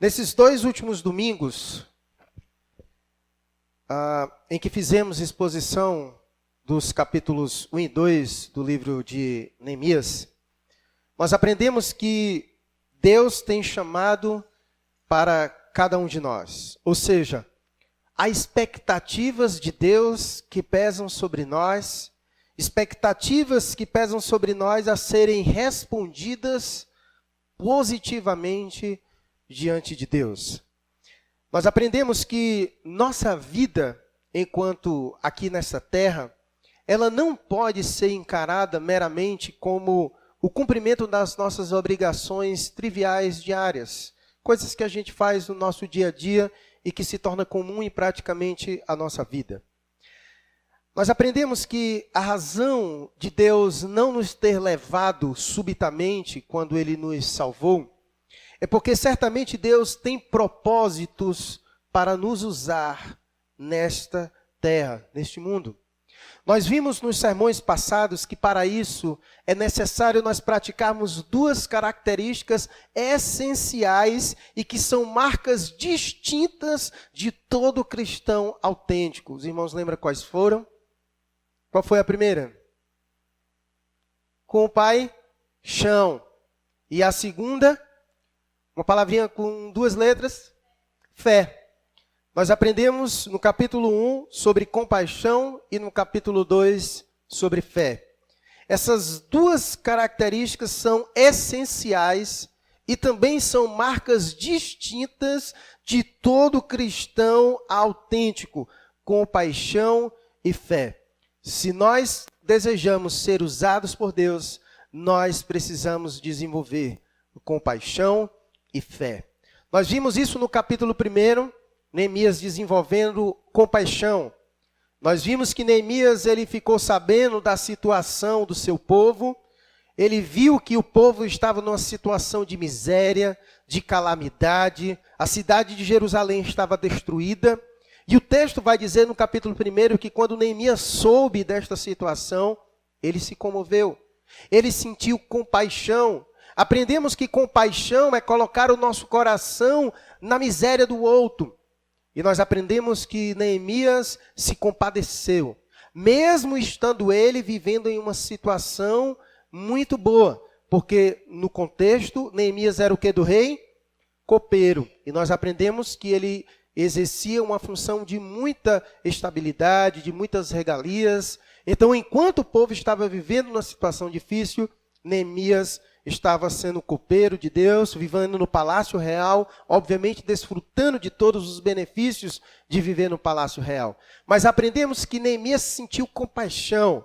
Nesses 2 últimos domingos, em que fizemos exposição dos capítulos 1 e 2 do livro de Neemias, nós aprendemos que Deus tem chamado para cada um de nós. Ou seja, há expectativas de Deus que pesam sobre nós, expectativas que pesam sobre nós a serem respondidas positivamente diante de Deus. Nós aprendemos que nossa vida, enquanto aqui nessa terra, ela não pode ser encarada meramente como o cumprimento das nossas obrigações triviais diárias, coisas que a gente faz no nosso dia a dia e que se torna comum em praticamente a nossa vida. Nós aprendemos que a razão de Deus não nos ter levado subitamente quando Ele nos salvou é porque certamente Deus tem propósitos para nos usar nesta terra, neste mundo. Nós vimos nos sermões passados que para isso é necessário nós praticarmos 2 características essenciais e que são marcas distintas de todo cristão autêntico. Os irmãos lembram quais foram? Qual foi a primeira? Compaixão. E a segunda? Uma palavrinha com 2 letras? Fé. Nós aprendemos no capítulo 1 sobre compaixão e no capítulo 2 sobre fé. Essas 2 características são essenciais e também são marcas distintas de todo cristão autêntico, compaixão e fé. Se nós desejamos ser usados por Deus, nós precisamos desenvolver compaixão e fé. Nós vimos isso no capítulo 1, Neemias desenvolvendo compaixão. Nós vimos que Neemias ele ficou sabendo da situação do seu povo. Ele viu que o povo estava numa situação de miséria, de calamidade. A cidade de Jerusalém estava destruída. E o texto vai dizer no capítulo 1 que quando Neemias soube desta situação, ele se comoveu. Ele sentiu compaixão. Aprendemos que compaixão é colocar o nosso coração na miséria do outro. E nós aprendemos que Neemias se compadeceu, mesmo estando ele vivendo em uma situação muito boa. Porque no contexto, Neemias era o que do rei? Copeiro. E nós aprendemos que ele exercia uma função de muita estabilidade, de muitas regalias. Então, enquanto o povo estava vivendo numa situação difícil, Neemias estava sendo copeiro de Deus, vivendo no palácio real, obviamente desfrutando de todos os benefícios de viver no palácio real. Mas aprendemos que Neemias sentiu compaixão.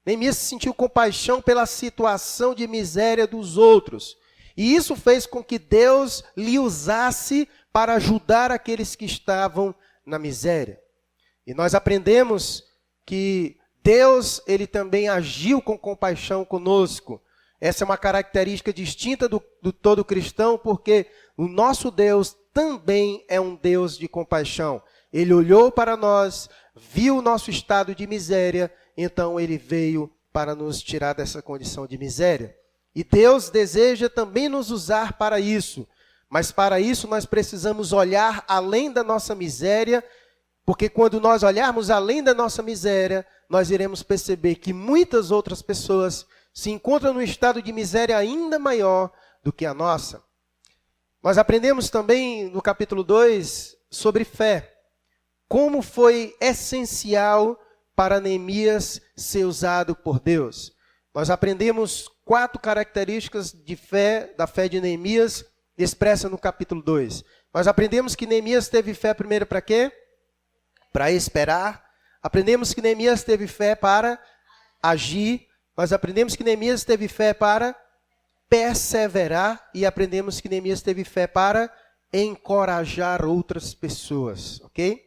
Neemias sentiu compaixão pela situação de miséria dos outros. E isso fez com que Deus lhe usasse para ajudar aqueles que estavam na miséria. E nós aprendemos que Deus, ele também agiu com compaixão conosco. Essa é uma característica distinta do todo cristão, porque o nosso Deus também é um Deus de compaixão. Ele olhou para nós, viu o nosso estado de miséria, então ele veio para nos tirar dessa condição de miséria. E Deus deseja também nos usar para isso. Mas para isso nós precisamos olhar além da nossa miséria, porque quando nós olharmos além da nossa miséria, nós iremos perceber que muitas outras pessoas se encontram num estado de miséria ainda maior do que a nossa. Nós aprendemos também no capítulo 2 sobre fé. Como foi essencial para Neemias ser usado por Deus. Nós aprendemos 4 características de fé, da fé de Neemias, expressa no capítulo 2. Nós aprendemos que Neemias teve fé primeiro para quê? Para esperar. Aprendemos que Neemias teve fé para agir. Nós aprendemos que Neemias teve fé para perseverar e aprendemos que Neemias teve fé para encorajar outras pessoas, ok?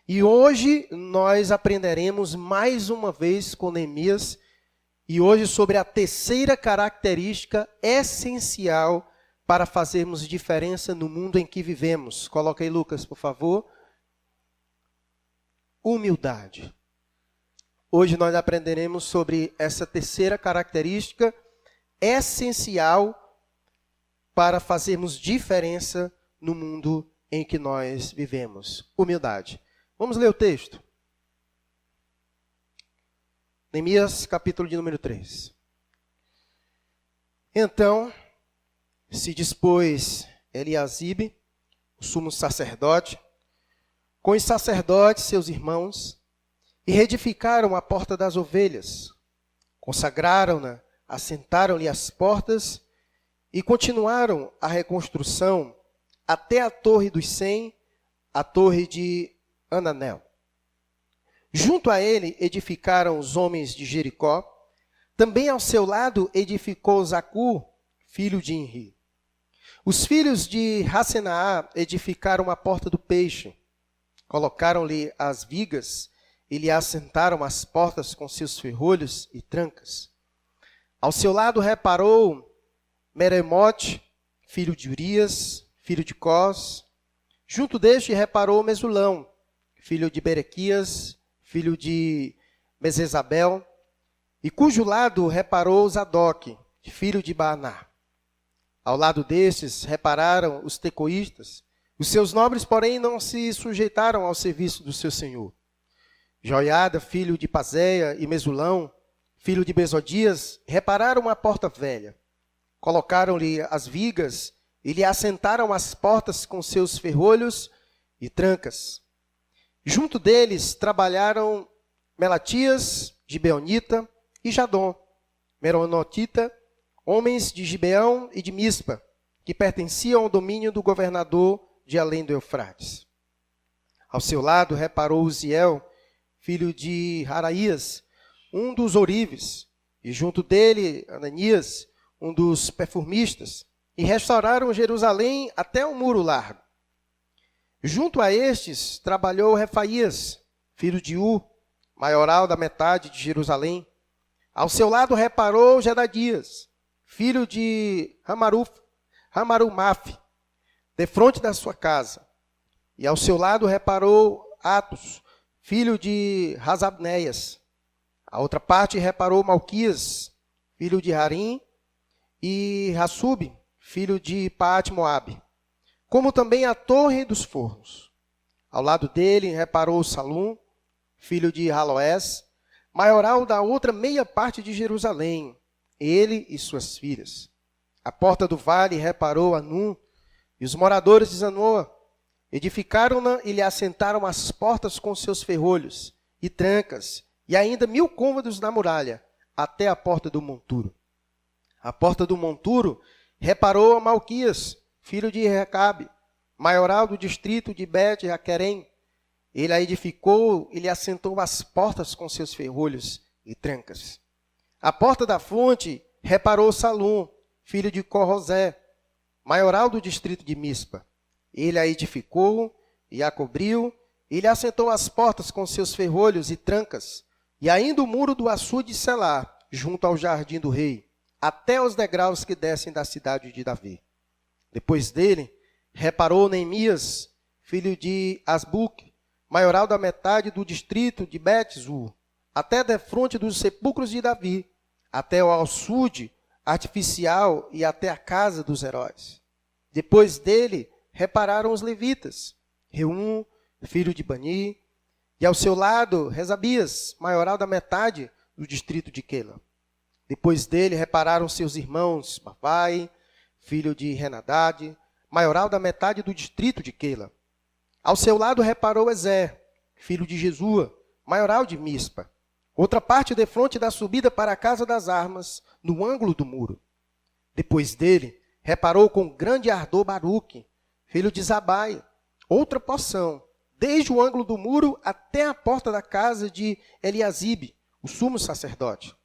E hoje nós aprenderemos mais uma vez com Neemias e hoje sobre a terceira característica essencial para fazermos diferença no mundo em que vivemos. Coloca aí, Lucas, por favor. Humildade. Hoje nós aprenderemos sobre essa terceira característica essencial para fazermos diferença no mundo em que nós vivemos. Humildade. Vamos ler o texto. Neemias, capítulo de número 3. Então, se dispôs Eliasibe, o sumo sacerdote, com os sacerdotes, seus irmãos, e reedificaram a porta das ovelhas, consagraram-na, assentaram-lhe as portas e continuaram a reconstrução até a Torre dos 100, a Torre de Ananel. Junto a ele edificaram os homens de Jericó. Também ao seu lado edificou Zacu, filho de Inri. Os filhos de Hassenaá edificaram a porta do peixe. Colocaram-lhe as vigas e lhe assentaram as portas com seus ferrolhos e trancas. Ao seu lado reparou Meremote, filho de Urias, filho de Cós. Junto deste reparou Mesulão, filho de Berequias, filho de Mesezabel, e cujo lado reparou Zadok, filho de Baaná. Ao lado destes repararam os tecoístas. Os seus nobres, porém, não se sujeitaram ao serviço do seu senhor. Joiada, filho de Pazéia, e Mesulão, filho de Bezodias, repararam a porta velha. Colocaram-lhe as vigas e lhe assentaram as portas com seus ferrolhos e trancas. Junto deles trabalharam Melatias, Gibeonita, e Jadom, Meronotita, homens de Gibeão e de Mispa, que pertenciam ao domínio do governador de além do Eufrates. Ao seu lado reparou Uziel, filho de Haraías, um dos ourives, e junto dele Ananias, um dos perfumistas, e restauraram Jerusalém até o muro largo. Junto a estes trabalhou Refaías, filho de maioral da metade de Jerusalém. Ao seu lado reparou Jedadias, filho de Hamarumaf, defronte da sua casa. E ao seu lado reparou Atos, filho de Razabneias. A outra parte reparou Malquias, filho de Harim, e Hassub, filho de Paat-Moabe, como também a torre dos fornos. Ao lado dele reparou Salum, filho de Haloés, maioral da outra meia parte de Jerusalém, ele e suas filhas. A porta do vale reparou Anum, e os moradores de Zanoa edificaram-na e lhe assentaram as portas com seus ferrolhos e trancas, e ainda 1000 côvados na muralha, até a porta do monturo. A porta do monturo reparou a Malquias, filho de Recabe, maioral do distrito de Bet-Jaquerém. Ele a edificou e lhe assentou as portas com seus ferrolhos e trancas. A porta da fonte reparou Salum, filho de Corrosé, maioral do distrito de Mispa. Ele a edificou e a cobriu, e lhe assentou as portas com seus ferrolhos e trancas, e ainda o muro do açude de Selá, junto ao jardim do rei, até os degraus que descem da cidade de Davi. Depois dele, reparou Neemias, filho de Asbuque, maioral da metade do distrito de Bet-Zur, até defronte dos sepulcros de Davi, até o açude artificial e até a casa dos heróis. Depois dele, repararam os levitas, Reum, filho de Bani, e ao seu lado, Rezabias, maioral da metade do distrito de Quela. Depois dele, repararam seus irmãos, Bavai, filho de Renadade, maioral da metade do distrito de Quela. Ao seu lado, reparou Ezer, filho de Jesua, maioral de Mispa. Outra parte defronte da subida para a casa das armas, no ângulo do muro. Depois dele, reparou com grande ardor Baruque, filho de Zabai, outra porção, desde o ângulo do muro até a porta da casa de Eliasibe, o sumo sacerdote.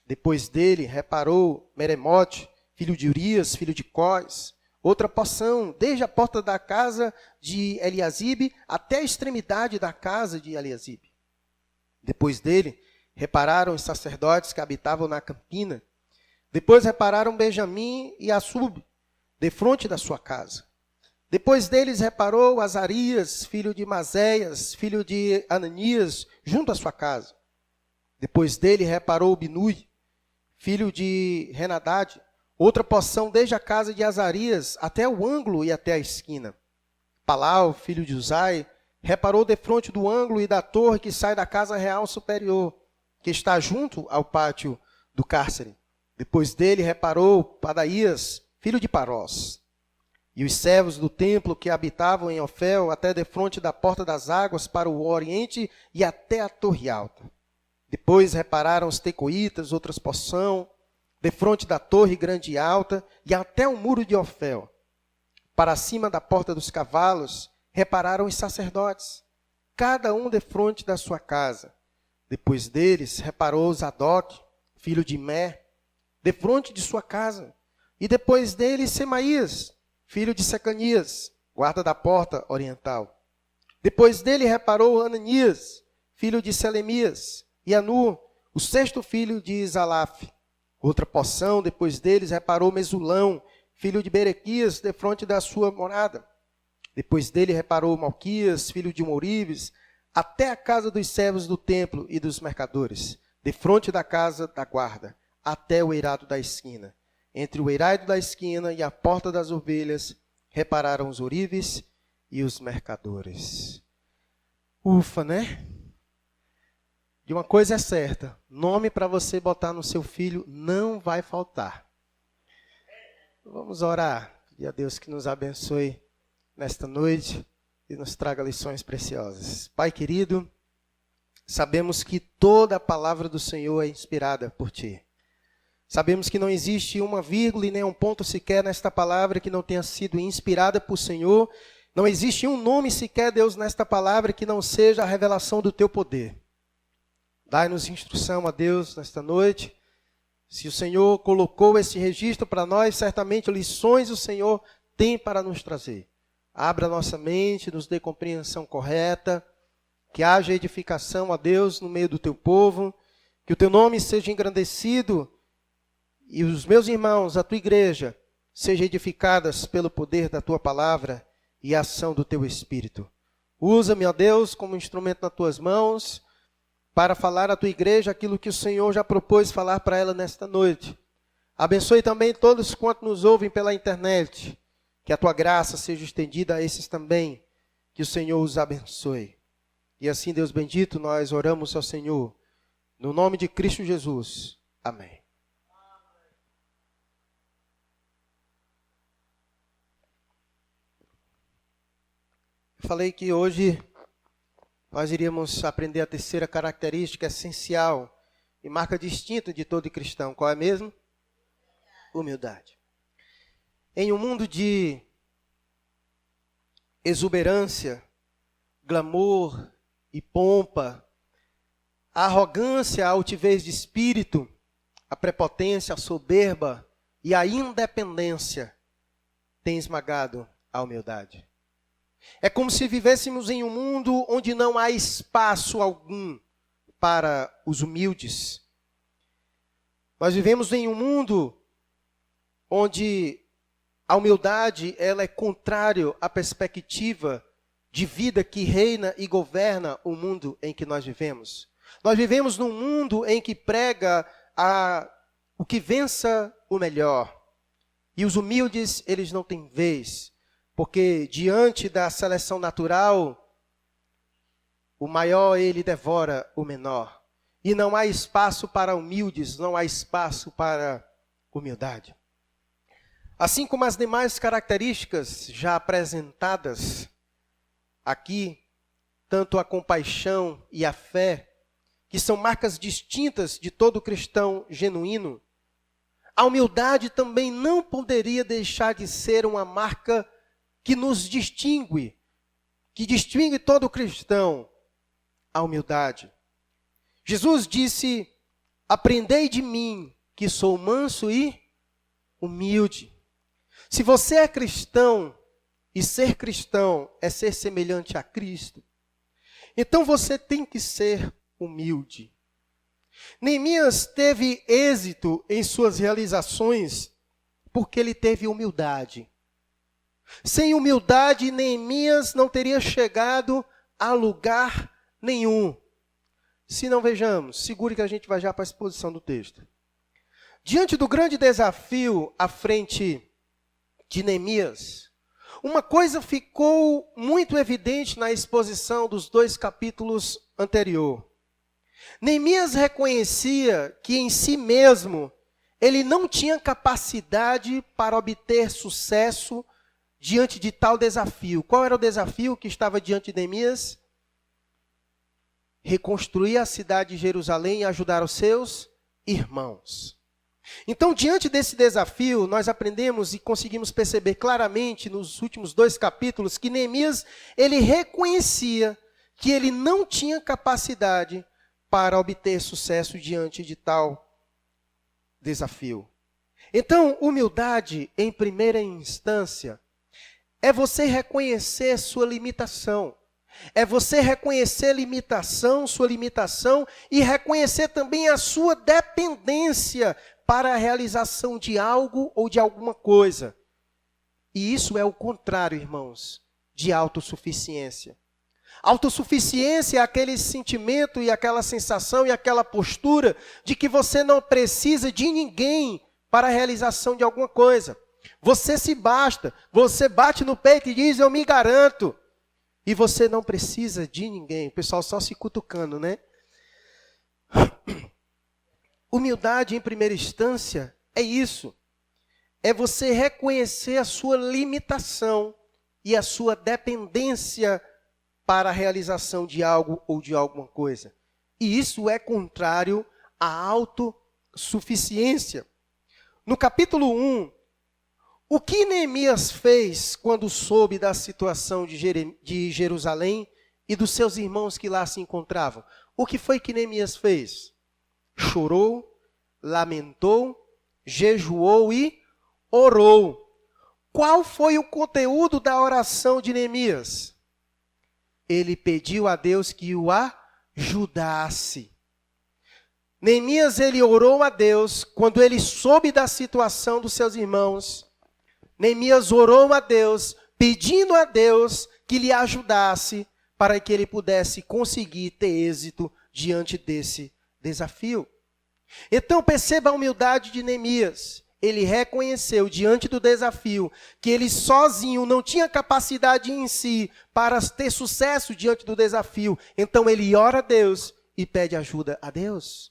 Depois dele, reparou Meremote, filho de Urias, filho de Cós, outra porção, desde a porta da casa de Eliasibe até a extremidade da casa de Eliasibe. Depois dele, repararam os sacerdotes que habitavam na campina. Depois repararam Benjamim e Assub, defronte da sua casa. Depois deles reparou Azarias, filho de Mazéias, filho de Ananias, junto à sua casa. Depois dele reparou Binui, filho de Renadade, outra porção desde a casa de Azarias até o ângulo e até a esquina. Palau, filho de Uzai, reparou defronte do ângulo e da torre que sai da casa real superior, que está junto ao pátio do cárcere. Depois dele reparou Padaías, filho de Parós, e os servos do templo que habitavam em Ofel, até defronte da porta das águas para o oriente e até a torre alta. Depois repararam os tecoítas, outras porção, defronte da torre grande e alta, e até o muro de Ofel. Para cima da porta dos cavalos, repararam os sacerdotes, cada um defronte da sua casa. Depois deles, reparou Zadok, filho de Imé, defronte de sua casa. E depois dele, Semaías, filho de Secanias, guarda da porta oriental. Depois dele, reparou Ananias, filho de Selemias, e Anu, o sexto filho de Isalaf. Outra porção, depois deles, reparou Mesulão, filho de Berequias, defronte da sua morada. Depois dele reparou Malquias, filho de Mourives, até a casa dos servos do templo e dos mercadores, defronte da casa da guarda, até o eirado da esquina. Entre o eirado da esquina e a porta das ovelhas, repararam os ourives e os mercadores. Ufa, né? De uma coisa é certa, nome para você botar no seu filho não vai faltar. Vamos orar, pedir a Deus que nos abençoe nesta noite e nos traga lições preciosas. Pai querido, sabemos que toda a palavra do Senhor é inspirada por Ti. Sabemos que não existe uma vírgula e nem um ponto sequer nesta palavra que não tenha sido inspirada por Senhor. Não existe um nome sequer, Deus, nesta palavra que não seja a revelação do Teu poder. Dai-nos instrução, a Deus, nesta noite. Se o Senhor colocou esse registro para nós, certamente lições o Senhor tem para nos trazer. Abra nossa mente, nos dê compreensão correta, que haja edificação, a Deus, no meio do Teu povo, que o Teu nome seja engrandecido e os meus irmãos, a Tua igreja, sejam edificadas pelo poder da Tua palavra e a ação do Teu Espírito. Usa-me, ó Deus, como instrumento nas Tuas mãos, para falar à Tua igreja aquilo que o Senhor já propôs falar para ela nesta noite. Abençoe também todos quantos nos ouvem pela internet. Que a Tua graça seja estendida a esses também. Que o Senhor os abençoe. E assim, Deus bendito, nós oramos ao Senhor. No nome de Cristo Jesus. Amém. Eu falei que hoje nós iríamos aprender a terceira característica essencial e marca distinta de todo cristão. Qual é mesmo? Humildade. Em um mundo de exuberância, glamour e pompa, a arrogância, a altivez de espírito, a prepotência, a soberba e a independência têm esmagado a humildade. É como se vivêssemos em um mundo onde não há espaço algum para os humildes. Nós vivemos em um mundo onde a humildade ela é contrário à perspectiva de vida que reina e governa o mundo em que nós vivemos. Nós vivemos num mundo em que prega o que vença o melhor. E os humildes, eles não têm vez. Porque diante da seleção natural, o maior ele devora o menor. E não há espaço para humildes, não há espaço para humildade. Assim como as demais características já apresentadas aqui, tanto a compaixão e a fé, que são marcas distintas de todo cristão genuíno, a humildade também não poderia deixar de ser uma marca que nos distingue, que distingue todo cristão, a humildade. Jesus disse, aprendei de mim, que sou manso e humilde. Se você é cristão, e ser cristão é ser semelhante a Cristo, então você tem que ser humilde. Neemias teve êxito em suas realizações, porque ele teve humildade. Sem humildade, Neemias não teria chegado a lugar nenhum. Se não vejamos, segure que a gente vai já para a exposição do texto. Diante do grande desafio à frente de Neemias, Uma coisa ficou muito evidente na exposição dos 2 capítulos anteriores. Neemias reconhecia que em si mesmo ele não tinha capacidade para obter sucesso diante de tal desafio. Qual era o desafio que estava diante de Neemias? Reconstruir a cidade de Jerusalém e ajudar os seus irmãos. Então, diante desse desafio, nós aprendemos e conseguimos perceber claramente nos últimos 2 capítulos que Neemias, ele reconhecia que ele não tinha capacidade para obter sucesso diante de tal desafio. Então, humildade, em primeira instância, é você reconhecer sua limitação. É você reconhecer sua limitação e reconhecer também a sua dependência para a realização de algo ou de alguma coisa. E isso é o contrário, irmãos, de autossuficiência. Autossuficiência é aquele sentimento e aquela sensação e aquela postura de que você não precisa de ninguém para a realização de alguma coisa. Você se basta, você bate no peito e diz, eu me garanto. E você não precisa de ninguém. O pessoal só se cutucando, né? Humildade, em primeira instância, é isso. É você reconhecer a sua limitação e a sua dependência para a realização de algo ou de alguma coisa. E isso é contrário à autossuficiência. No capítulo 1, o que Neemias fez quando soube da situação de Jerusalém e dos seus irmãos que lá se encontravam? O que foi que Neemias fez? Chorou, lamentou, jejuou e orou. Qual foi o conteúdo da oração de Neemias? Ele pediu a Deus que o ajudasse. Neemias, ele orou a Deus quando ele soube da situação dos seus irmãos. Neemias orou a Deus, pedindo a Deus que lhe ajudasse para que ele pudesse conseguir ter êxito diante desse desafio. Então perceba a humildade de Neemias. Ele reconheceu diante do desafio que ele sozinho não tinha capacidade em si para ter sucesso diante do desafio. Então ele ora a Deus e pede ajuda a Deus.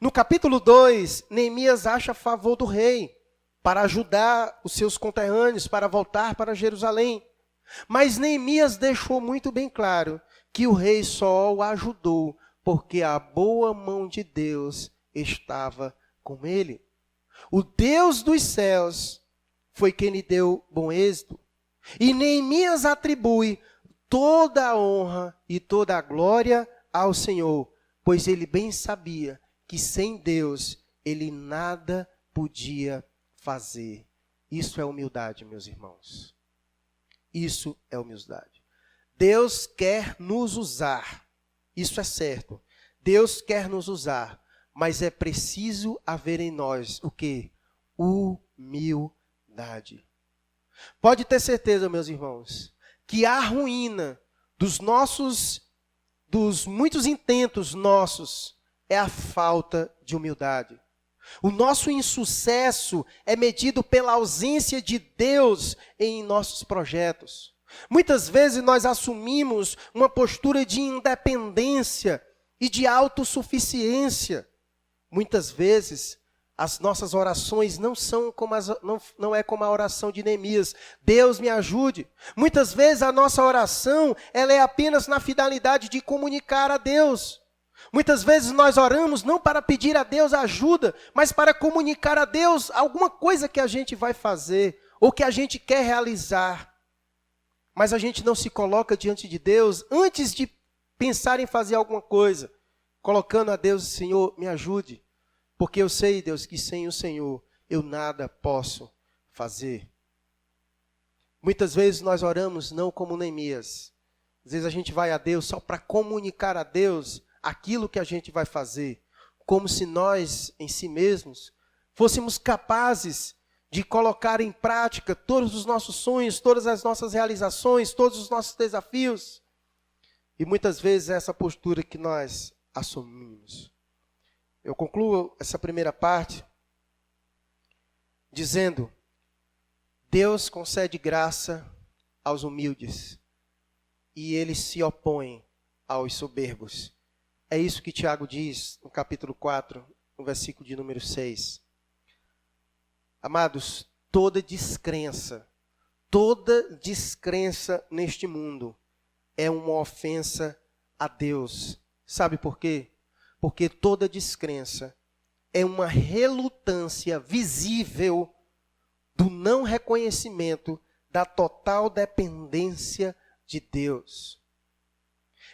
No capítulo 2, Neemias acha favor do rei para ajudar os seus conterrâneos, para voltar para Jerusalém. Mas Neemias deixou muito bem claro que o rei só o ajudou porque a boa mão de Deus estava com ele. O Deus dos céus foi quem lhe deu bom êxito. E Neemias atribui toda a honra e toda a glória ao Senhor, pois ele bem sabia que sem Deus ele nada podia fazer. Isso é humildade, meus irmãos. Isso é humildade. Deus quer nos usar. Isso é certo. Deus quer nos usar. Mas é preciso haver em nós o quê? Humildade. Pode ter certeza, meus irmãos, que a ruína dos muitos intentos nossos é a falta de humildade. O nosso insucesso é medido pela ausência de Deus em nossos projetos. Muitas vezes nós assumimos uma postura de independência e de autossuficiência. Muitas vezes as nossas orações não é como a oração de Neemias. Deus me ajude. Muitas vezes a nossa oração ela é apenas na finalidade de comunicar a Deus. Muitas vezes nós oramos não para pedir a Deus ajuda, mas para comunicar a Deus alguma coisa que a gente vai fazer ou que a gente quer realizar. Mas a gente não se coloca diante de Deus antes de pensar em fazer alguma coisa, colocando a Deus, Senhor, me ajude, porque eu sei, Deus, que sem o Senhor eu nada posso fazer. Muitas vezes nós oramos não como Neemias. Às vezes a gente vai a Deus só para comunicar a Deus aquilo que a gente vai fazer, como se nós, em si mesmos, fôssemos capazes de colocar em prática todos os nossos sonhos, todas as nossas realizações, todos os nossos desafios. E muitas vezes é essa postura que nós assumimos. Eu concluo essa primeira parte dizendo, Deus concede graça aos humildes e ele se opõe aos soberbos. É isso que Tiago diz no capítulo 4, no versículo de número 6. Amados, toda descrença neste mundo é uma ofensa a Deus. Sabe por quê? Porque toda descrença é uma relutância visível do não reconhecimento da total dependência de Deus.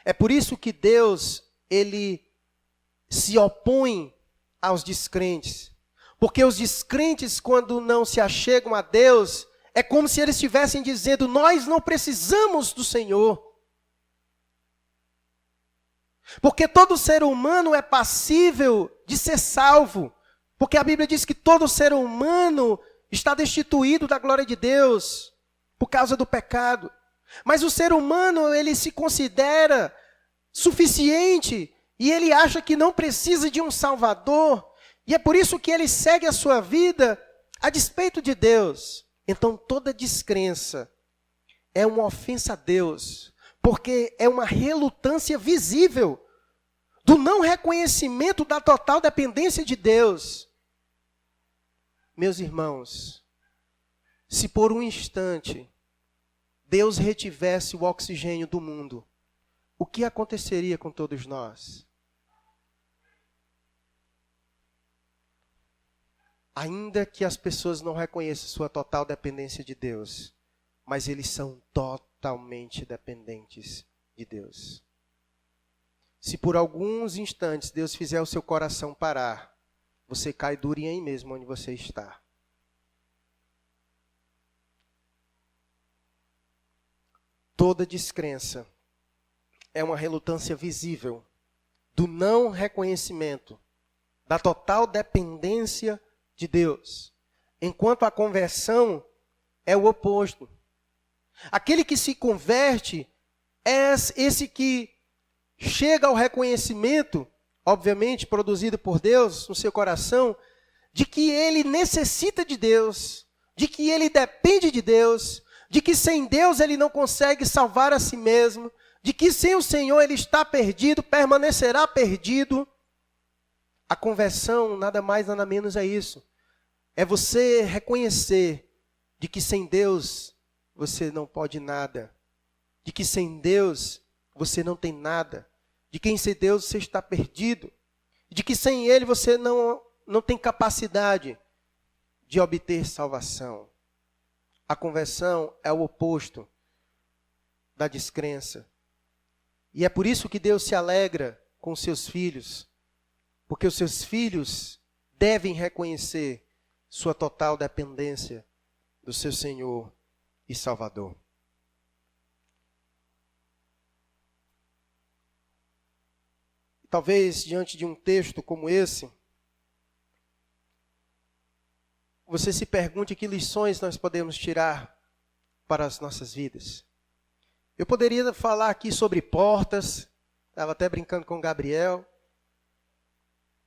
É por isso que Deus, ele se opõe aos descrentes. Porque os descrentes, quando não se achegam a Deus, é como se eles estivessem dizendo: nós não precisamos do Senhor. Porque todo ser humano é passível de ser salvo. Porque a Bíblia diz que todo ser humano está destituído da glória de Deus por causa do pecado. Mas o ser humano, ele se considera suficiente e ele acha que não precisa de um Salvador. E é por isso que ele segue a sua vida a despeito de Deus. Então toda descrença é uma ofensa a Deus, porque é uma relutância visível do não reconhecimento da total dependência de Deus. Meus irmãos, se por um instante Deus retivesse o oxigênio do mundo, o que aconteceria com todos nós? Ainda que as pessoas não reconheçam sua total dependência de Deus, mas eles são totalmente dependentes de Deus. Se por alguns instantes Deus fizer o seu coração parar, você cai duro em aí mesmo onde você está. Toda descrença é uma relutância visível do não reconhecimento da total dependência de Deus, enquanto a conversão é o oposto. Aquele que se converte é esse que chega ao reconhecimento, obviamente produzido por Deus no seu coração, de que ele necessita de Deus, de que ele depende de Deus, de que sem Deus ele não consegue salvar a si mesmo, de que sem o Senhor ele está perdido, permanecerá perdido. A conversão nada mais, nada menos é isso. É você reconhecer de que sem Deus você não pode nada, de que sem Deus você não tem nada, de que sem Deus você está perdido, de que sem Ele você não tem capacidade de obter salvação. A conversão é o oposto da descrença. E é por isso que Deus se alegra com os seus filhos, porque os seus filhos devem reconhecer sua total dependência do seu Senhor e Salvador. Talvez diante de um texto como esse, você se pergunte que lições nós podemos tirar para as nossas vidas. Eu poderia falar aqui sobre portas, estava até brincando com o Gabriel.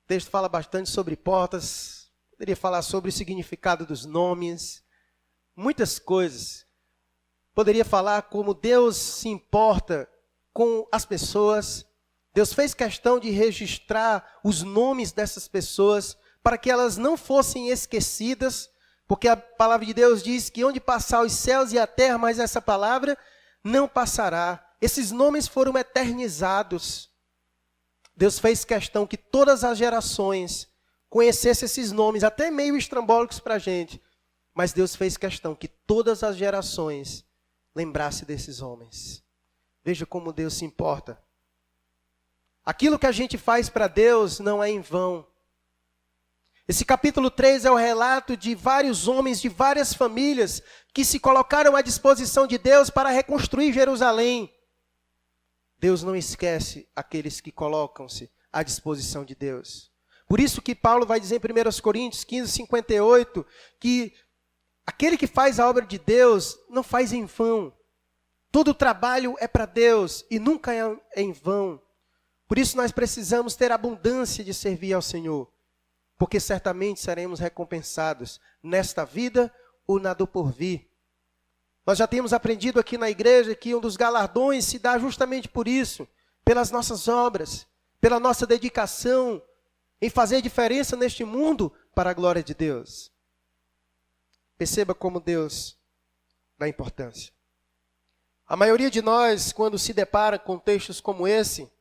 O texto fala bastante sobre portas, poderia falar sobre o significado dos nomes, muitas coisas. Poderia falar como Deus se importa com as pessoas. Deus fez questão de registrar os nomes dessas pessoas para que elas não fossem esquecidas, porque a palavra de Deus diz que onde passar os céus e a terra, mas essa palavra não passará. Esses nomes foram eternizados. Deus fez questão que todas as gerações conhecessem esses nomes, até meio estrambólicos para a gente, mas Deus fez questão que todas as gerações lembrassem desses homens. Veja como Deus se importa. Aquilo que a gente faz para Deus não é em vão. Esse capítulo 3 é o relato de vários homens, de várias famílias, que se colocaram à disposição de Deus para reconstruir Jerusalém. Deus não esquece aqueles que colocam-se à disposição de Deus. Por isso que Paulo vai dizer em 1 Coríntios 15, 58, que aquele que faz a obra de Deus não faz em vão. Todo o trabalho é para Deus e nunca é em vão. Por isso nós precisamos ter abundância de servir ao Senhor, porque certamente seremos recompensados nesta vida ou na do porvir. Nós já temos aprendido aqui na igreja que um dos galardões se dá justamente por isso, pelas nossas obras, pela nossa dedicação em fazer diferença neste mundo para a glória de Deus. Perceba como Deus dá importância. A maioria de nós, quando se depara com textos como esse,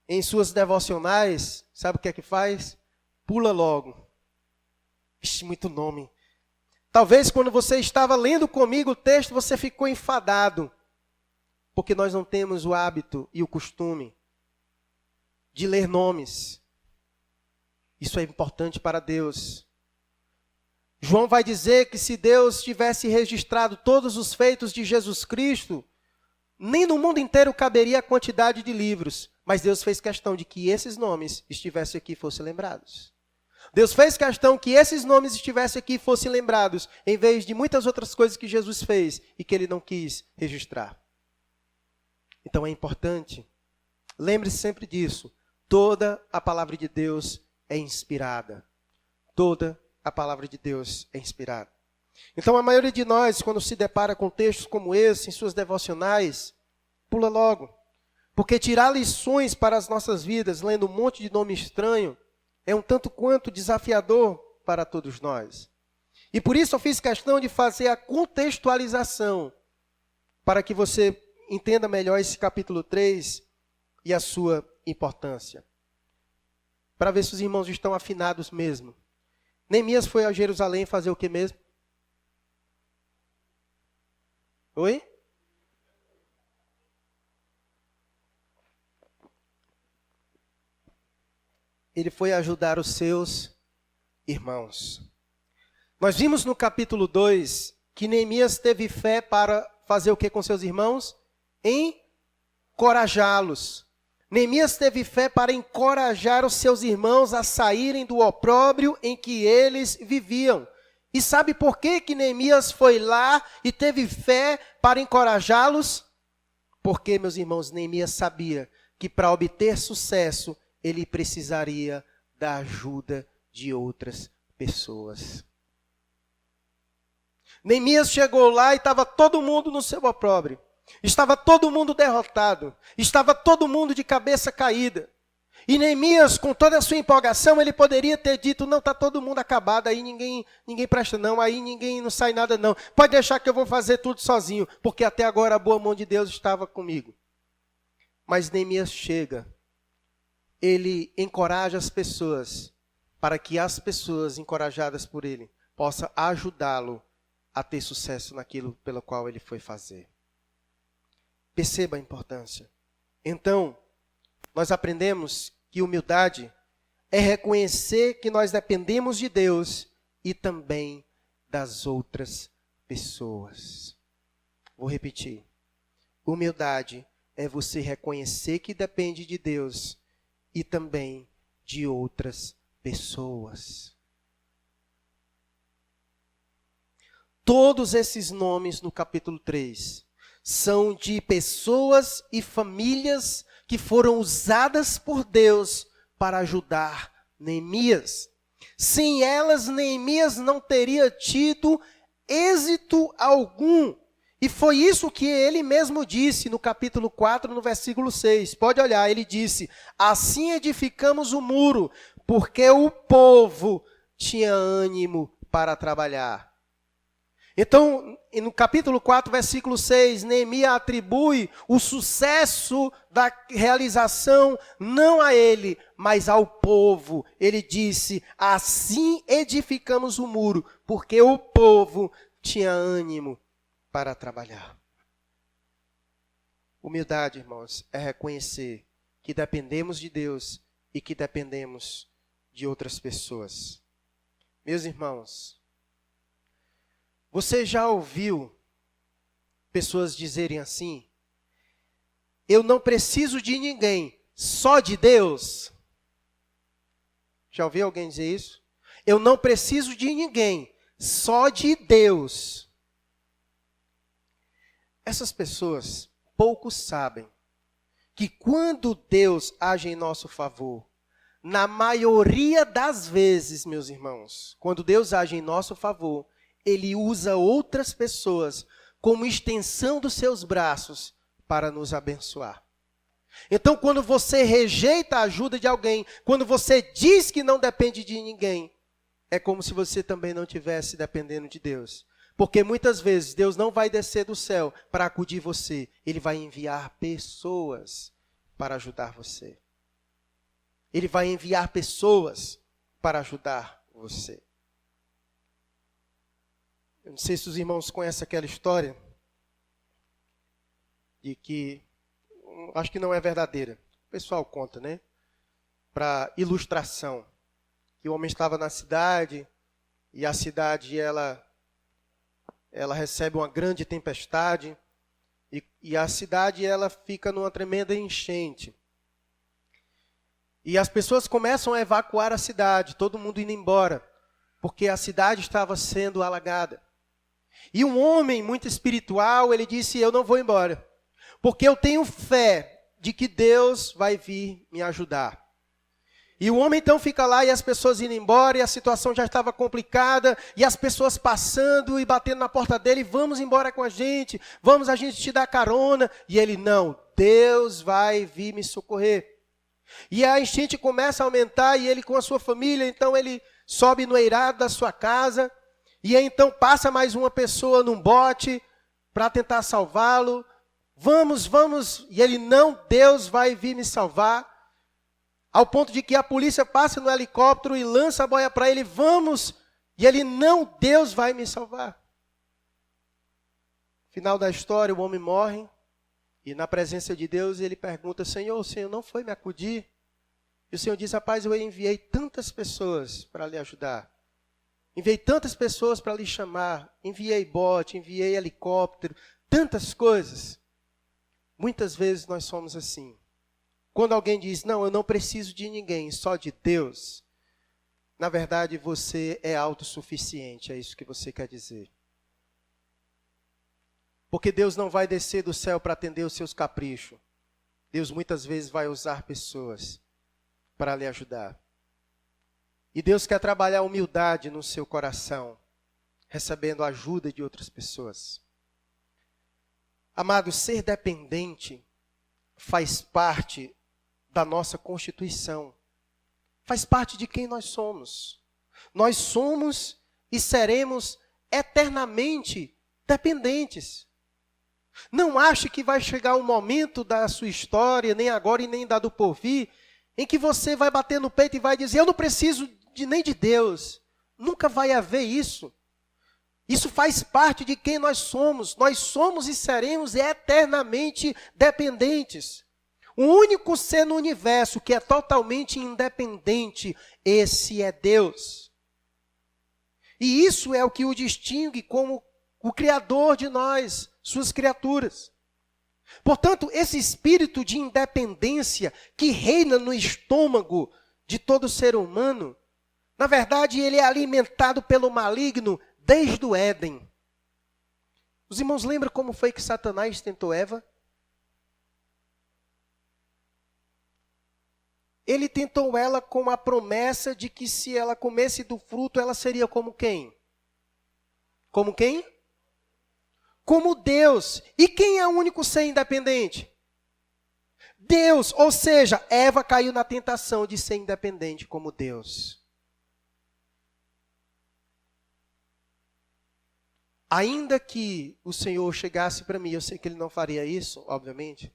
em suas devocionais, sabe o que é que faz? Pula logo. Vixe, muito nome. Talvez quando você estava lendo comigo o texto, você ficou enfadado, porque nós não temos o hábito e o costume de ler nomes. Isso é importante para Deus. João vai dizer que se Deus tivesse registrado todos os feitos de Jesus Cristo, nem no mundo inteiro caberia a quantidade de livros. Mas Deus fez questão de que esses nomes estivessem aqui e fossem lembrados. Deus fez questão que esses nomes estivessem aqui e fossem lembrados, em vez de muitas outras coisas que Jesus fez e que ele não quis registrar. Então é importante, lembre-se sempre disso, toda a palavra de Deus é inspirada. Toda a palavra de Deus é inspirada. Então a maioria de nós, quando se depara com textos como esse, em suas devocionais, pula logo. Porque tirar lições para as nossas vidas, lendo um monte de nome estranho, é um tanto quanto desafiador para todos nós. E por isso eu fiz questão de fazer a contextualização, para que você entenda melhor esse capítulo 3 e a sua importância. Para ver se os irmãos estão afinados mesmo. Neemias foi a Jerusalém fazer o que mesmo? Oi? Ele foi ajudar os seus irmãos. Nós vimos no capítulo 2 que Neemias teve fé para fazer o que com seus irmãos? Encorajá-los. Neemias teve fé para encorajar os seus irmãos a saírem do opróbrio em que eles viviam. E sabe por que Neemias foi lá e teve fé para encorajá-los? Porque, meus irmãos, Neemias sabia que para obter sucesso, ele precisaria da ajuda de outras pessoas. Neemias chegou lá e estava todo mundo no seu opróbrio. Estava todo mundo derrotado. Estava todo mundo de cabeça caída. E Neemias, com toda a sua empolgação, ele poderia ter dito, não, está todo mundo acabado, aí ninguém presta não, aí ninguém não sai nada não. Pode deixar que eu vou fazer tudo sozinho, porque até agora a boa mão de Deus estava comigo. Mas Neemias chega, ele encoraja as pessoas, para que as pessoas encorajadas por ele possam ajudá-lo a ter sucesso naquilo pelo qual ele foi fazer. Perceba a importância. Então, nós aprendemos que humildade é reconhecer que nós dependemos de Deus e também das outras pessoas. Vou repetir. Humildade é você reconhecer que depende de Deus e também de outras pessoas. Todos esses nomes no capítulo 3 são de pessoas e famílias que foram usadas por Deus para ajudar Neemias. Sem elas, Neemias não teria tido êxito algum. E foi isso que ele mesmo disse no capítulo 4, no versículo 6. Pode olhar, ele disse, assim edificamos o muro, porque o povo tinha ânimo para trabalhar. Então, no capítulo 4, versículo 6, Neemias atribui o sucesso da realização não a ele, mas ao povo. Ele disse, assim edificamos o muro, porque o povo tinha ânimo para trabalhar. Humildade, irmãos, é reconhecer que dependemos de Deus e que dependemos de outras pessoas. Meus irmãos, você já ouviu pessoas dizerem assim, eu não preciso de ninguém, só de Deus? Já ouviu alguém dizer isso? Eu não preciso de ninguém, só de Deus. Essas pessoas pouco sabem que quando Deus age em nosso favor, na maioria das vezes, meus irmãos, quando Deus age em nosso favor, Ele usa outras pessoas como extensão dos seus braços para nos abençoar. Então, quando você rejeita a ajuda de alguém, quando você diz que não depende de ninguém, é como se você também não estivesse dependendo de Deus. Porque muitas vezes Deus não vai descer do céu para acudir você. Ele vai enviar pessoas para ajudar você. Ele vai enviar pessoas para ajudar você. Eu não sei se os irmãos conhecem aquela história de que, acho que não é verdadeira. O pessoal conta, né? Para ilustração. Que o homem estava na cidade e a cidade ela recebe uma grande tempestade e a cidade ela fica numa tremenda enchente. E as pessoas começam a evacuar a cidade, todo mundo indo embora, porque a cidade estava sendo alagada. E um homem muito espiritual, ele disse, eu não vou embora, porque eu tenho fé de que Deus vai vir me ajudar. E o homem então fica lá e as pessoas indo embora e a situação já estava complicada e as pessoas passando e batendo na porta dele, vamos embora com a gente te dar carona. E ele, não, Deus vai vir me socorrer. E a enchente começa a aumentar e ele com a sua família, então ele sobe no eirado da sua casa e aí, então passa mais uma pessoa num bote para tentar salvá-lo. Vamos, e ele, não, Deus vai vir me salvar. Ao ponto de que a polícia passa no helicóptero e lança a boia para ele, vamos, e ele, não, Deus vai me salvar. Final da história, o homem morre, e na presença de Deus ele pergunta, Senhor, o Senhor não foi me acudir? E o Senhor diz, rapaz, eu enviei tantas pessoas para lhe ajudar. Enviei tantas pessoas para lhe chamar, enviei bote, enviei helicóptero, tantas coisas. Muitas vezes nós somos assim. Quando alguém diz, não, eu não preciso de ninguém, só de Deus, na verdade você é autossuficiente, é isso que você quer dizer. Porque Deus não vai descer do céu para atender os seus caprichos. Deus muitas vezes vai usar pessoas para lhe ajudar. E Deus quer trabalhar a humildade no seu coração, recebendo a ajuda de outras pessoas. Amado, ser dependente faz parte da nossa constituição. Faz parte de quem nós somos. Nós somos e seremos eternamente dependentes. Não ache que vai chegar um momento da sua história, nem agora e nem da do porvir, em que você vai bater no peito e vai dizer, eu não preciso nem de Deus. Nunca vai haver isso. Isso faz parte de quem nós somos. Nós somos e seremos eternamente dependentes. O único ser no universo que é totalmente independente, esse é Deus. E isso é o que o distingue como o Criador de nós, suas criaturas. Portanto, esse espírito de independência que reina no estômago de todo ser humano, na verdade, ele é alimentado pelo maligno desde o Éden. Os irmãos lembram como foi que Satanás tentou Eva? Ele tentou ela com a promessa de que se ela comesse do fruto, ela seria como quem? Como quem? Como Deus. E quem é o único ser independente? Deus. Ou seja, Eva caiu na tentação de ser independente como Deus. Ainda que o Senhor chegasse para mim, eu sei que Ele não faria isso, obviamente,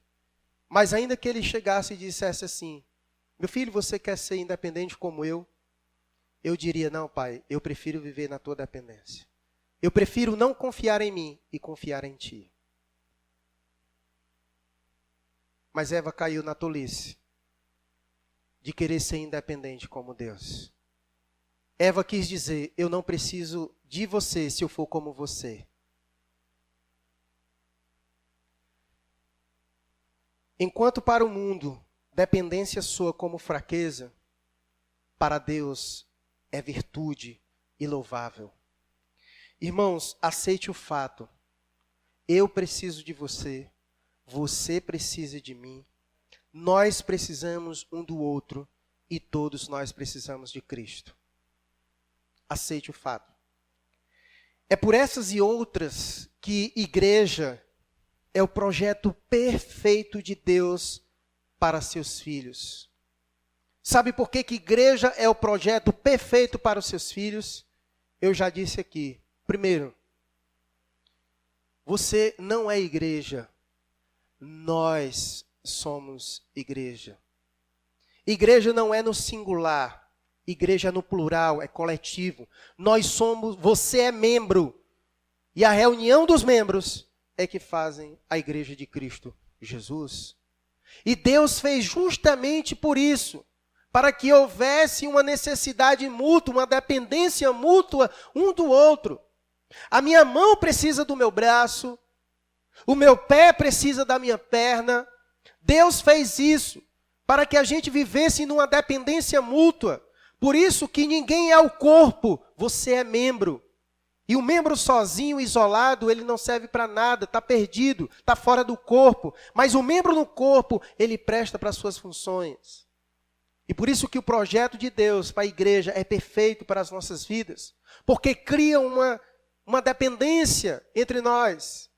mas ainda que Ele chegasse e dissesse assim, meu filho, você quer ser independente como eu? Eu diria, não, pai, eu prefiro viver na tua dependência. Eu prefiro não confiar em mim e confiar em ti. Mas Eva caiu na tolice de querer ser independente como Deus. Eva quis dizer, eu não preciso de você se eu for como você. Enquanto para o mundo, dependência soa como fraqueza, para Deus é virtude e louvável. Irmãos, aceite o fato. Eu preciso de você, você precisa de mim, nós precisamos um do outro e todos nós precisamos de Cristo. Aceite o fato. É por essas e outras que igreja é o projeto perfeito de Deus para seus filhos. Sabe por que que igreja é o projeto perfeito para os seus filhos? Eu já disse aqui. Primeiro, você não é igreja, nós somos igreja. Igreja não é no singular, igreja é no plural, é coletivo. Nós somos, você é membro, e a reunião dos membros é que fazem a igreja de Cristo Jesus. E Deus fez justamente por isso, para que houvesse uma necessidade mútua, uma dependência mútua um do outro. A minha mão precisa do meu braço, o meu pé precisa da minha perna. Deus fez isso para que a gente vivesse numa dependência mútua. Por isso que ninguém é o corpo, você é membro. E o membro sozinho, isolado, ele não serve para nada, está perdido, está fora do corpo. Mas o membro no corpo, ele presta para as suas funções. E por isso que o projeto de Deus para a igreja é perfeito para as nossas vidas. Porque cria uma dependência entre nós.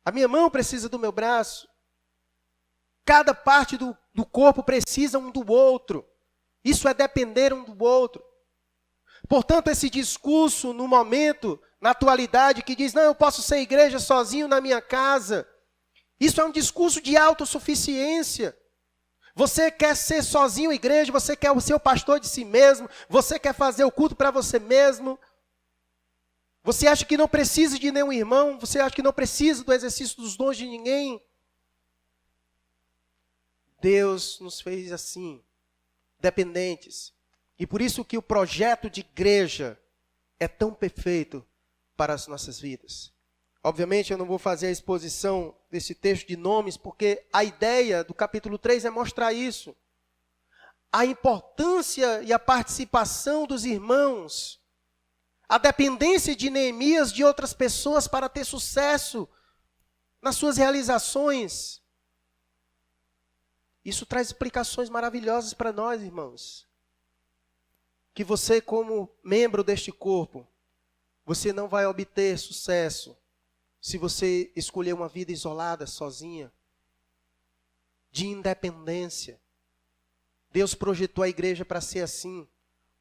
A minha mão precisa do meu braço. Cada parte do corpo precisa um do outro. Isso é depender um do outro. Portanto, esse discurso no momento, na atualidade, que diz, não, eu posso ser igreja sozinho na minha casa. Isso é um discurso de autossuficiência. Você quer ser sozinho igreja, você quer ser o pastor de si mesmo, você quer fazer o culto para você mesmo. Você acha que não precisa de nenhum irmão, você acha que não precisa do exercício dos dons de ninguém. Deus nos fez assim, dependentes. E por isso que o projeto de igreja é tão perfeito para as nossas vidas. Obviamente eu não vou fazer a exposição desse texto de nomes, porque a ideia do capítulo 3 é mostrar isso. A importância e a participação dos irmãos, a dependência de Neemias de outras pessoas para ter sucesso nas suas realizações. Isso traz explicações maravilhosas para nós, irmãos. Que você, como membro deste corpo, você não vai obter sucesso se você escolher uma vida isolada, sozinha, de independência. Deus projetou a igreja para ser assim,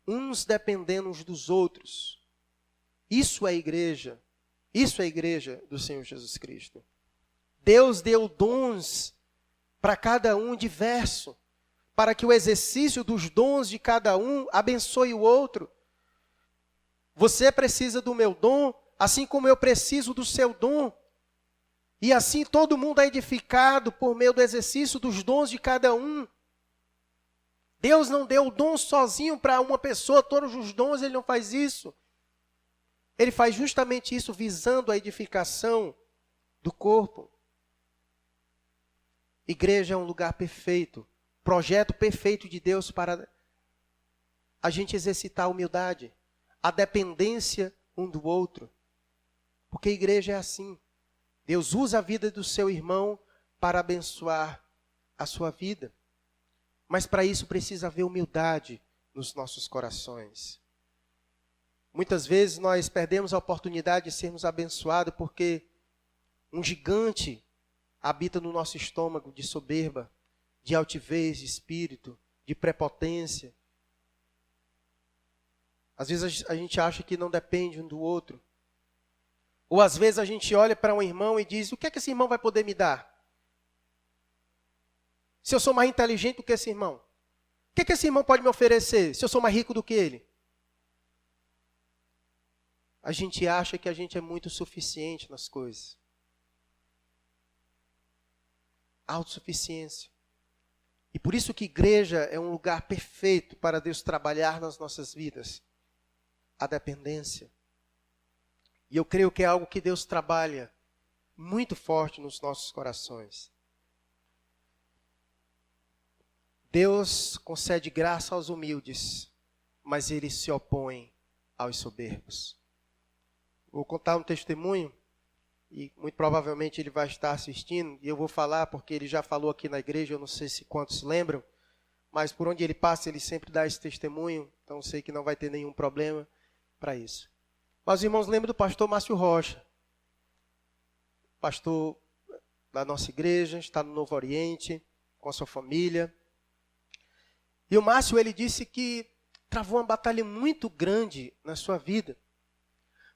uns dependendo uns dos outros. Isso é igreja do Senhor Jesus Cristo. Deus deu dons para cada um diverso, para que o exercício dos dons de cada um abençoe o outro. Você precisa do meu dom, assim como eu preciso do seu dom. E assim todo mundo é edificado por meio do exercício dos dons de cada um. Deus não deu o dom sozinho para uma pessoa, todos os dons, Ele não faz isso. Ele faz justamente isso visando a edificação do corpo. Igreja é um lugar perfeito, projeto perfeito de Deus para a gente exercitar a humildade, a dependência um do outro. Porque a igreja é assim. Deus usa a vida do seu irmão para abençoar a sua vida. Mas para isso precisa haver humildade nos nossos corações. Muitas vezes nós perdemos a oportunidade de sermos abençoados porque um gigante habita no nosso estômago de soberba, de altivez de espírito, de prepotência. Às vezes a gente acha que não depende um do outro. Ou às vezes a gente olha para um irmão e diz, o que é que esse irmão vai poder me dar? Se eu sou mais inteligente do que esse irmão? O que é que esse irmão pode me oferecer se eu sou mais rico do que ele? A gente acha que a gente é muito suficiente nas coisas. Autossuficiência. E por isso que igreja é um lugar perfeito para Deus trabalhar nas nossas vidas. A dependência. E eu creio que é algo que Deus trabalha muito forte nos nossos corações. Deus concede graça aos humildes, mas Ele se opõe aos soberbos. Vou contar um testemunho, e muito provavelmente ele vai estar assistindo, e eu vou falar porque ele já falou aqui na igreja, eu não sei se quantos lembram, mas por onde ele passa ele sempre dá esse testemunho, então sei que não vai ter nenhum problema para isso. Mas os irmãos lembram do pastor Márcio Rocha, pastor da nossa igreja, está no Novo Oriente, com a sua família. E o Márcio, ele disse que travou uma batalha muito grande na sua vida,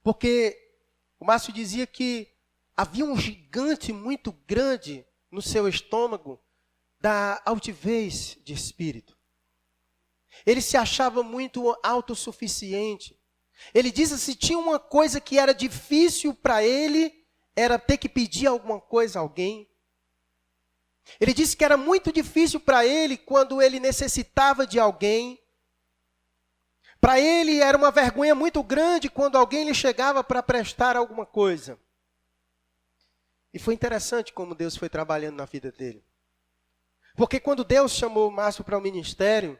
porque o Márcio dizia que havia um gigante muito grande no seu estômago da altivez de espírito. Ele se achava muito autossuficiente. Ele disse que se tinha uma coisa que era difícil para ele, era ter que pedir alguma coisa a alguém. Ele disse que era muito difícil para ele quando ele necessitava de alguém. Para ele era uma vergonha muito grande quando alguém lhe chegava para prestar alguma coisa. E foi interessante como Deus foi trabalhando na vida dele. Porque quando Deus chamou o Márcio para o ministério,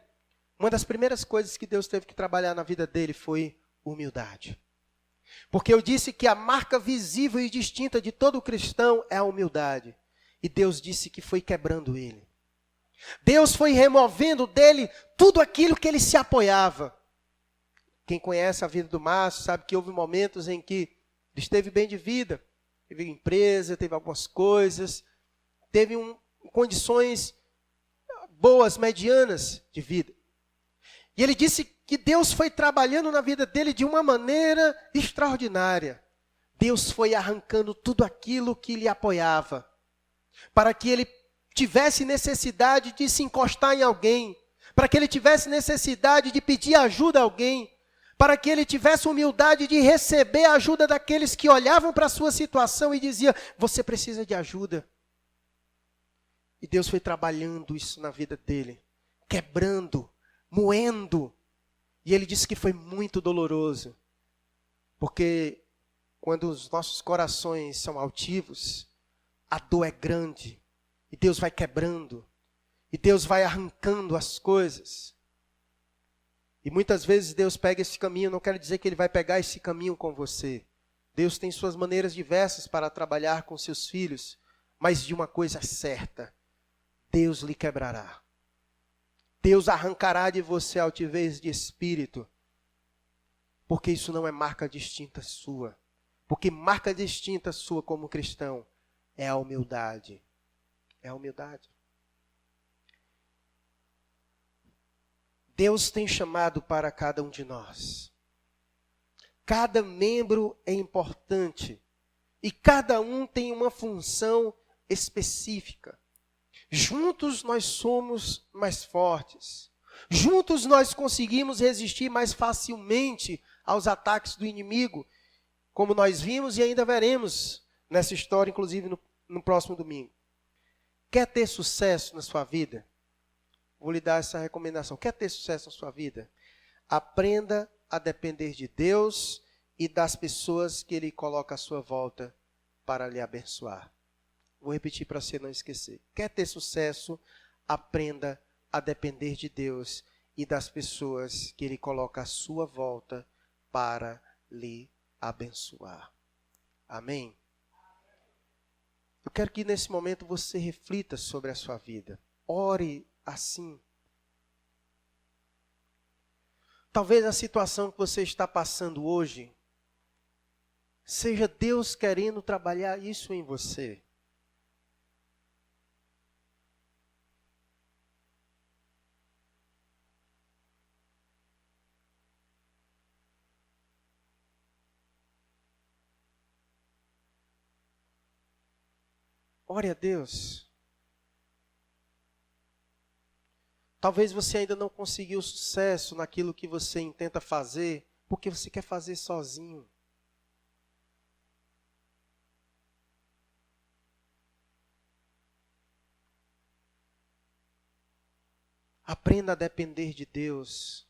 uma das primeiras coisas que Deus teve que trabalhar na vida dele foi humildade. Porque eu disse que a marca visível e distinta de todo cristão é a humildade. E Deus disse que foi quebrando ele. Deus foi removendo dele tudo aquilo que ele se apoiava. Quem conhece a vida do Márcio sabe que houve momentos em que ele esteve bem de vida. Teve empresa, teve algumas coisas, teve condições boas, medianas de vida. E ele disse que Deus foi trabalhando na vida dele de uma maneira extraordinária. Deus foi arrancando tudo aquilo que lhe apoiava, para que ele tivesse necessidade de se encostar em alguém, para que ele tivesse necessidade de pedir ajuda a alguém, para que ele tivesse humildade de receber a ajuda daqueles que olhavam para a sua situação e diziam, você precisa de ajuda. E Deus foi trabalhando isso na vida dele, quebrando, moendo. E ele disse que foi muito doloroso, porque quando os nossos corações são altivos, a dor é grande, e Deus vai quebrando, e Deus vai arrancando as coisas. E muitas vezes Deus pega esse caminho, não quero dizer que Ele vai pegar esse caminho com você. Deus tem suas maneiras diversas para trabalhar com seus filhos, mas de uma coisa certa, Deus lhe quebrará. Deus arrancará de você a altivez de espírito, porque isso não é marca distinta sua. Porque marca distinta sua como cristão é a humildade. É a humildade. Deus tem chamado para cada um de nós. Cada membro é importante. E cada um tem uma função específica. Juntos nós somos mais fortes. Juntos nós conseguimos resistir mais facilmente aos ataques do inimigo, como nós vimos e ainda veremos nessa história, inclusive no próximo domingo. Quer ter sucesso na sua vida? Vou lhe dar essa recomendação. Quer ter sucesso na sua vida? Aprenda a depender de Deus e das pessoas que Ele coloca à sua volta para lhe abençoar. Vou repetir para você não esquecer. Quer ter sucesso? Aprenda a depender de Deus e das pessoas que Ele coloca à sua volta para lhe abençoar. Amém? Eu quero que nesse momento você reflita sobre a sua vida. Ore assim. Talvez a situação que você está passando hoje seja Deus querendo trabalhar isso em você. Ore a Deus. Talvez você ainda não conseguiu sucesso naquilo que você intenta fazer, porque você quer fazer sozinho. Aprenda a depender de Deus.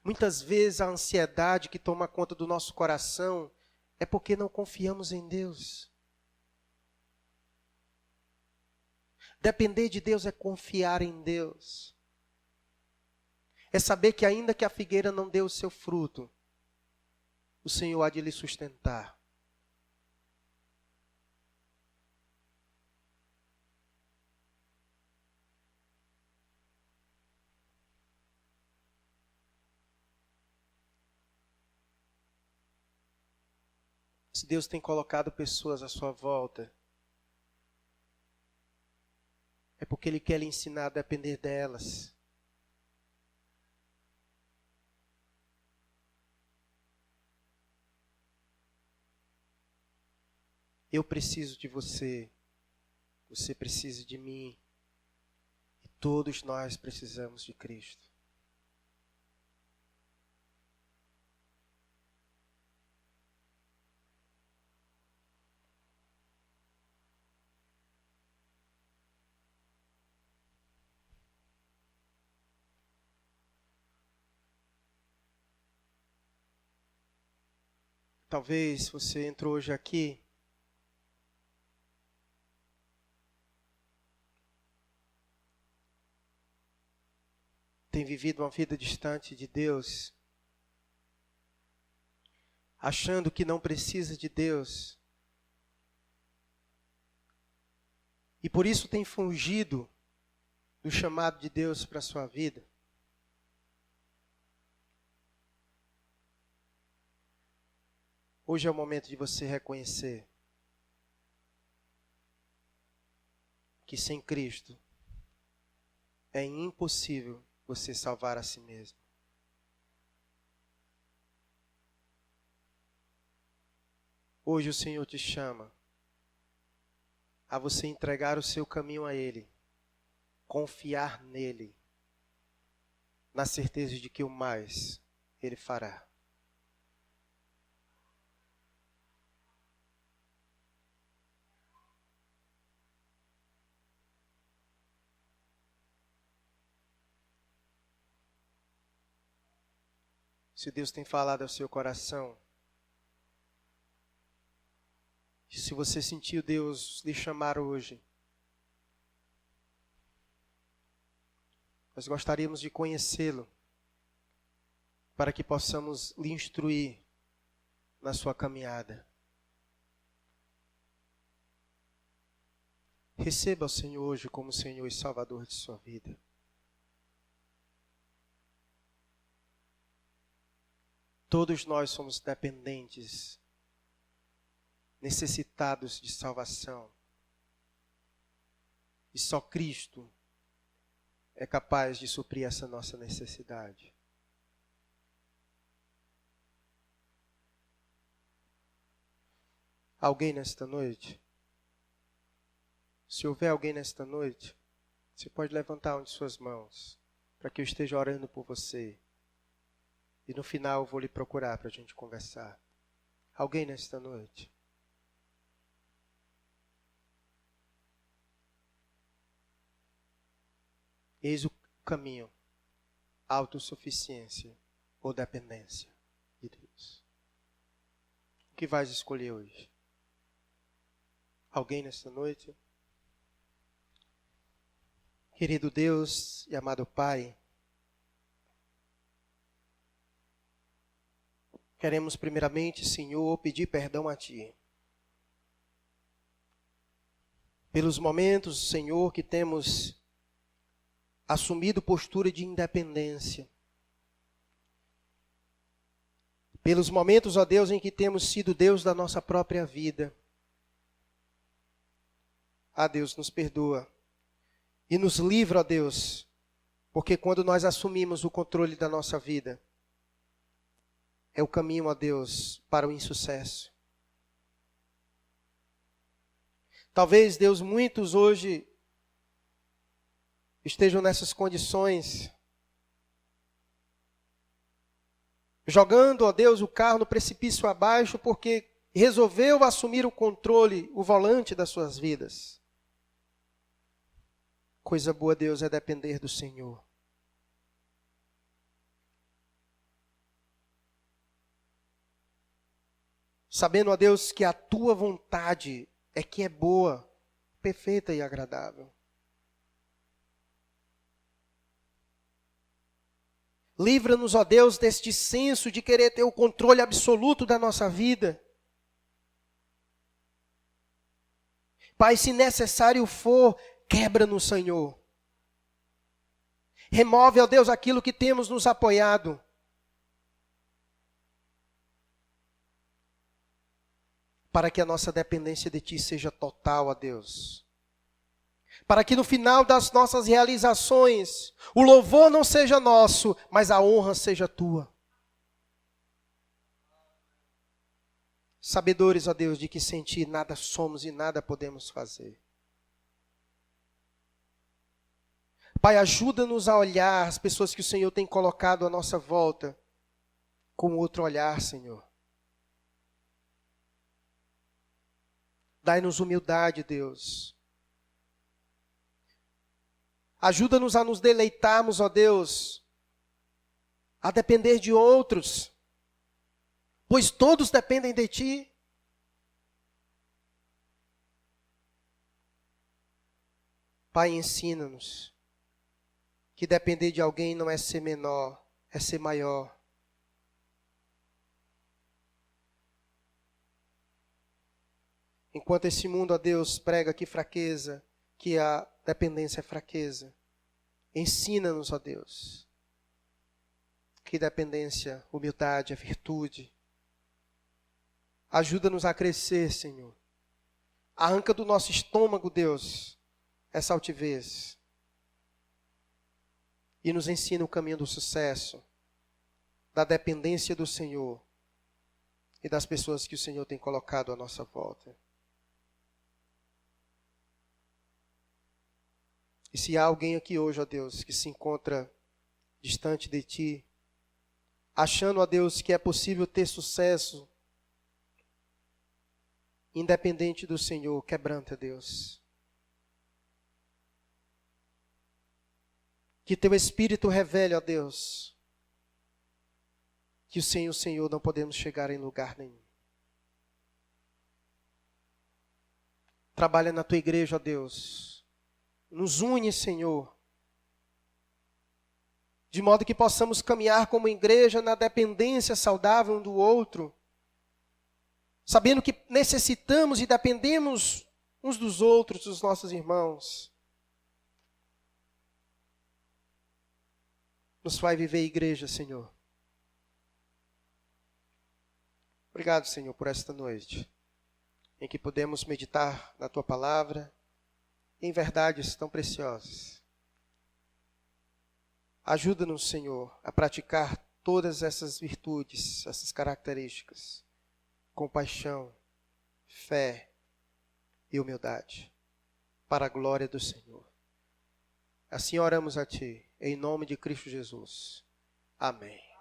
Muitas vezes a ansiedade que toma conta do nosso coração é porque não confiamos em Deus. Depender de Deus é confiar em Deus. É saber que ainda que a figueira não dê o seu fruto, o Senhor há de lhe sustentar. Se Deus tem colocado pessoas à sua volta, é porque Ele quer lhe ensinar a depender delas. Eu preciso de você, você precisa de mim, e todos nós precisamos de Cristo. Talvez você entrou hoje aqui tem vivido uma vida distante de Deus, achando que não precisa de Deus, e por isso tem fugido do chamado de Deus para a sua vida. Hoje é o momento de você reconhecer que sem Cristo é impossível você salvar a si mesmo. Hoje o Senhor te chama a você entregar o seu caminho a Ele, confiar nele, na certeza de que o mais Ele fará. Se Deus tem falado ao seu coração, se você sentiu Deus lhe chamar hoje, nós gostaríamos de conhecê-lo, para que possamos lhe instruir na sua caminhada. Receba o Senhor hoje como Senhor e Salvador de sua vida. Todos nós somos dependentes, necessitados de salvação. E só Cristo é capaz de suprir essa nossa necessidade. Alguém nesta noite? Se houver alguém nesta noite, você pode levantar uma de suas mãos, para que eu esteja orando por você. E no final eu vou lhe procurar para a gente conversar. Alguém nesta noite? Eis o caminho, autossuficiência ou dependência de Deus. O que vais escolher hoje? Alguém nesta noite? Querido Deus e amado Pai, queremos primeiramente, Senhor, pedir perdão a Ti. Pelos momentos, Senhor, que temos assumido postura de independência. Pelos momentos, ó Deus, em que temos sido Deus da nossa própria vida. Ah, Deus, nos perdoa. E nos livra, ó Deus, porque quando nós assumimos o controle da nossa vida, é o caminho, ó Deus, para o insucesso. Talvez, Deus, muitos hoje estejam nessas condições, jogando, ó Deus, o carro no precipício abaixo, porque resolveu assumir o controle, o volante das suas vidas. Coisa boa, Deus, é depender do Senhor. Sabendo, ó Deus, que a Tua vontade é que é boa, perfeita e agradável. Livra-nos, ó Deus, deste senso de querer ter o controle absoluto da nossa vida. Pai, se necessário for, quebra-nos, Senhor. Remove, ó Deus, aquilo que temos nos apoiado. para que a nossa dependência de Ti seja total, ó Deus. Para que no final das nossas realizações, o louvor não seja nosso, mas a honra seja Tua. Sabedores, ó Deus, de que sem Ti nada somos e nada podemos fazer. Pai, ajuda-nos a olhar as pessoas que o Senhor tem colocado à nossa volta com outro olhar, Senhor. Dai-nos humildade, Deus. Ajuda-nos a nos deleitarmos, ó Deus, a depender de outros, pois todos dependem de Ti. Pai, ensina-nos que depender de alguém não é ser menor, é ser maior. Enquanto esse mundo, ó Deus, prega que fraqueza, que a dependência é fraqueza, ensina-nos, ó Deus, que dependência, humildade é virtude. Ajuda-nos a crescer, Senhor. Arranca do nosso estômago, Deus, essa altivez. E nos ensina o caminho do sucesso, da dependência do Senhor e das pessoas que o Senhor tem colocado à nossa volta. E se há alguém aqui hoje, ó Deus, que se encontra distante de Ti, achando, ó Deus, que é possível ter sucesso, independente do Senhor, quebranta, Deus. Que Teu Espírito revele, ó Deus, que sem o Senhor não podemos chegar em lugar nenhum. Trabalha na Tua igreja, ó Deus. Nos une, Senhor, de modo que possamos caminhar como igreja na dependência saudável um do outro, sabendo que necessitamos e dependemos uns dos outros, dos nossos irmãos. Nos faz viver igreja, Senhor. Obrigado, Senhor, por esta noite, em que podemos meditar na Tua palavra, em verdades tão preciosas. Ajuda-nos, Senhor, a praticar todas essas virtudes, essas características. Compaixão, fé e humildade, para a glória do Senhor. Assim oramos a Ti, em nome de Cristo Jesus. Amém.